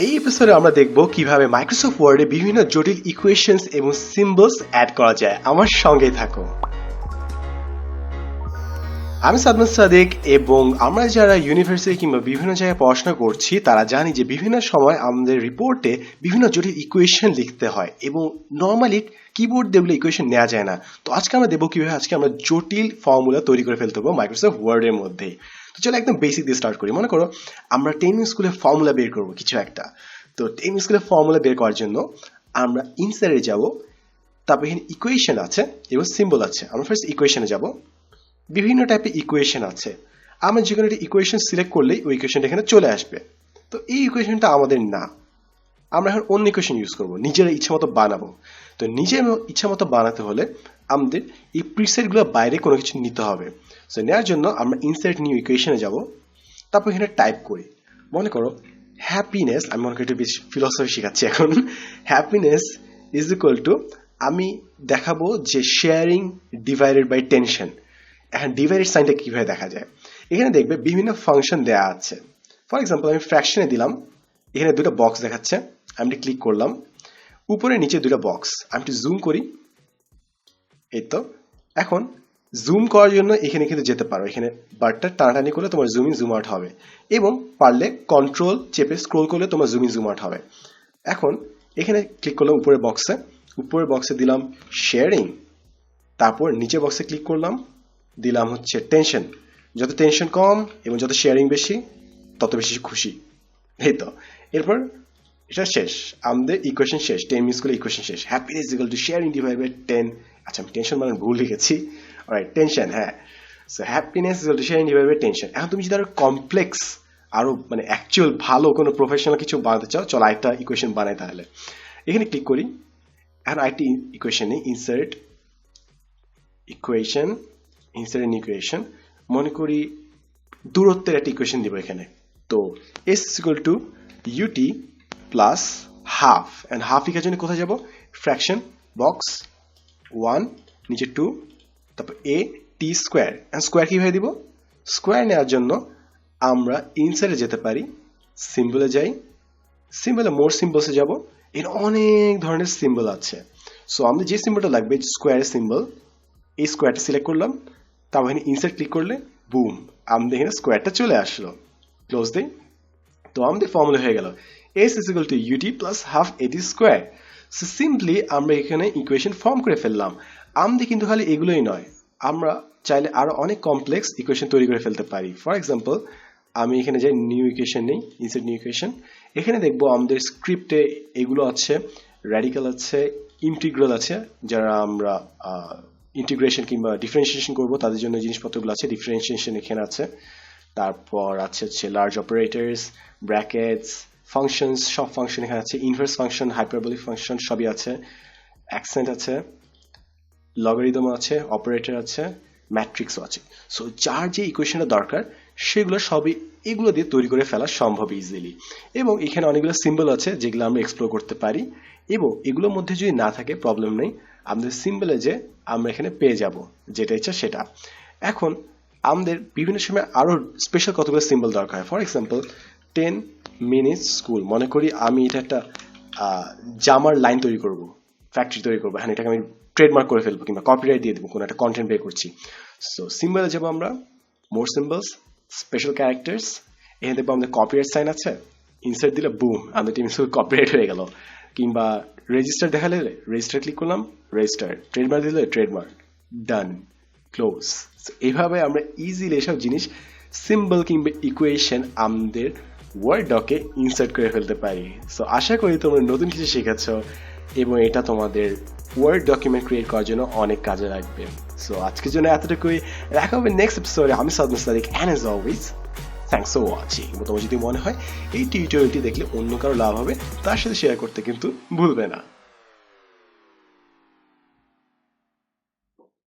এই এপিসোডে আমরা দেখব কিভাবে মাইক্রোসফট ওয়ার্ডে বিভিন্ন জটিল ইকুয়েশনস এবং সিম্বলস অ্যাড করা যায়। আমার সঙ্গেই থাকো। আমি সাদমান সাদিক এবং আমরা যারা ইউনিভার্সিটি কিংবা বিভিন্ন জায়গায় পড়াশোনা করছি তারা জানি যে বিভিন্ন সময় আমাদের রিপোর্টে বিভিন্ন জটিল ইকুয়েশন লিখতে হয় এবং নর্মালি কিবোর্ড দিয়ে ওগুলো ইকুয়েশন নেওয়া যায় না। তো আজকে আমরা দেখবো কিভাবে আজকে আমরা জটিল ফর্মুলা তৈরি করে ফেলতে পারবো মাইক্রোসফট ওয়ার্ডের মধ্যে। তো চলো একদম বেসিক দিয়ে স্টার্ট করি। মনে করো আমরা 10 স্কুলে ফর্মুলা বের করবো কিছু একটা। তো 10 স্কুলে ফর্মুলা বের করার জন্য আমরা ইনসাইডে যাব, তারপর এখানে ইকুয়েশন আছে এবং সিম্বল আছে। আমরা ফার্স্ট ইকুয়েশনে যাব। বিভিন্ন টাইপের ইকুয়েশন আছে, আমরা যে কোনো একটা ইকুয়েশন সিলেক্ট করলেই ওই ইকুয়েশনটা এখানে চলে আসবে। তো এই ইকুয়েশনটা আমাদের না, আমরা এখন অন্য ইকুয়েশন ইউজ করবো, নিজের ইচ্ছা মতো বানাবো। তো নিজের ইচ্ছা মতো বানাতে হলে আমাদের এই প্রিসেটগুলো বাইরে কোনো কিছু নিতে হবে। সো নেওয়ার জন্য আমরা ইনসার্ট নিউ ইকুয়েশনে যাব, তারপর এখানে টাইপ করি। মনে করো হ্যাপিনেস, আমি মনে করি একটু বেশি ফিলসফি শেখাচ্ছি এখন। হ্যাপিনেস ইজ ইকুয়াল টু, আমি দেখাবো যে শেয়ারিং ডিভাইডেড বাই টেনশন। এখন ডিভাইডেড সাইনটা কিভাবে দেখা যায়, এখানে দেখবে বিভিন্ন ফাংশন দেওয়া আছে। ফর এক্সাম্পল আমি ফ্র্যাকশনে দিলাম, এখানে দুটো বক্স দেখাচ্ছে, আমি ক্লিক করলাম, উপরে নিচে দুটো বক্স, আমি একটু জুম করি। এই তো এখন জুম করার জন্য এখানে কিন্তু যেতে পারো, এখানে বারটা টানাটানি করলে তোমার জুম ইন জুম আউট হবে, এবং পারলে কন্ট্রোল চেপে স্ক্রোল করলে তোমার জুম ইন জুম আউট হবে। এখন এখানে ক্লিক করলাম উপরের বক্সে দিলাম শেয়ারিং, তারপর নিচে বক্সে ক্লিক করলাম, দিলাম হচ্ছে টেনশন। যত টেনশন কম এবং যত শেয়ারিং বেশি তত বেশি খুশি। এই তো এরপর এটা শেষ, আমাদের ইকুয়েশন শেষ, 10 মিনিট করে ইকুয়েশন শেষ। Happiness equal to sharing divide by 10। আচ্ছা আমি টেনশন মানে ভুল লিখেছি, অলরাইট টেনশন, হ্যাঁ। So happiness equal to sharing divide by tension. এখন তুমি যদি আরো কমপ্লেক্স, আরো মানে অ্যাকচুয়াল ভালো কোনো প্রফেশনাল কিছু বানাতে চাও, চলো আরেকটা ইকুয়েশন বানাই। তাহলে এখানে ক্লিক করি, এখন আরেকটি ইকুয়েশন নেই, ইনসার্ট ইকুয়েশন, ইকুয়েশন। মনে করি দূরত্বের একটা ইকুয়েশন দিব এখানে। তো S equal to UT plus half, and half লিখার জন্য কোথায় যাব, ফ্র্যাকশন বক্স 1, নিচে 2, তারপর এ টি স্কোয়ার। এন্ড স্কোয়ার কিভাবে দিব, স্কোয়ার নেওয়ার জন্য আমরা ইনসাইডে যেতে পারি, সিম্বলে যাই, সিম্বলে মোর সিম্বলসে যাব। এর অনেক ধরনের সিম্বল আছে। সো আমাদের যে সিম্বলটা লাগবে স্কোয়ারের সিম্বল, এই স্কোয়ারটা সিলেক্ট করলাম, তারপর এখানে ইনসার্ট ক্লিক করলে বুম, আমাদের এখানে স্কোয়ারটা চলে আসলো। ক্লোজ দিই। তো আমাদের ফর্মুলা হয়ে গেল S is equal to UT plus half at square. So simply আমরা এখানে ইকুয়েশন ফর্ম করে ফেললাম। আমাদের কিন্তু খালি এগুলোই নয়, আমরা চাইলে আরো অনেক কমপ্লেক্স ইকুয়েশন তৈরি করে ফেলতে পারি। ফর এক্সাম্পল আমি এখানে যাই, নিউ ইকুয়েশন নেই, ইনসার্ট নিউ ইকুয়েশন। এখানে দেখবো আমাদের স্ক্রিপ্টে এগুলো আছে, র্যাডিক্যাল আছে, ইন্টিগ্রাল আছে, যারা আমরা ইন্টিগ্রেশন কিংবা ডিফারেন্সিয়েশন করবো তাদের জন্য জিনিসপত্রগুলো আছে, ডিফারেন্সিয়েশন এখানে আছে। তারপর আছে হচ্ছে লার্জ অপারেটরস, ব্র্যাকেটস, ফাংশনস, সব ফাংশন এখানে আছে, ইনভার্স ফাংশন, হাইপারবোলিক ফাংশন সবই আছে, অ্যাকসেন্ট আছে, লগারিদম আছে, অপারেটর আছে, ম্যাট্রিক্সও আছে। সো যার যে ইকুয়েশনটা দরকার সেগুলো সবই এগুলো দিয়ে তৈরি করে ফেলা সম্ভব ইজিলি। এবং এখানে অনেকগুলো সিম্বল আছে যেগুলো আমরা এক্সপ্লোর করতে পারি, এবং এগুলোর মধ্যে যদি না থাকে প্রবলেম নেই, আমাদের সিম্বলে যে আমরা এখানে পেয়ে যাব যেটা ইচ্ছা সেটা। এখন আমাদের বিভিন্ন সময় আরো স্পেশাল কতগুলো সিম্বল দরকার হয়। ফর এক্সাম্পল 10 মিনিটস স্কুল, মনে করি আমি এটা একটা জামার লাইন তৈরি করব, ফ্যাক্টরি তৈরি করবো, হ্যাঁ এটাকে আমি ট্রেডমার্ক করে ফেলবো কিংবা কপিরাইট দিয়ে দেবো, কোনো একটা কন্টেন্ট বের করছি। সো সিম্বলে যাবো আমরা, মোর সিম্বলস, স্পেশাল ক্যারেক্টার্স, এখানে দেখবো আমাদের কপিরাইট সাইন আছে, ইনসার্ট দিলে বুম আমাদের টিম কপিরাইট হয়ে গেল। কিংবা রেজিস্টার দেখালে রেজিস্টার ক্লিক করলাম, রেজিস্টার, ট্রেডমার্ক দিলে ট্রেডমার্ক, ডান, ক্লোজ। এইভাবে আমরা ইজিলি এসব জিনিস সিম্বল কিংবা ইকুয়েশন আমাদের ওয়ার্ড ডকে ইনসার্ট করে ফেলতে পারি। সো আশা করি তোমরা নতুন কিছু শিখেছ এবং এটা তোমাদের ওয়ার্ড ডকুমেন্ট ক্রিয়েট করার জন্য অনেক কাজে লাগবে। সো আজকের জন্য এতটুকুই, দেখা হবে নেক্সট এপিসোডে। আমি Sadman Sadik, and as always thanks for watching. তোমার যদি মনে হয় এই টিউটোরিয়ালটি দেখলে অন্য কারো লাভ হবে, তার সাথে শেয়ার করতে কিন্তু ভুলবে না।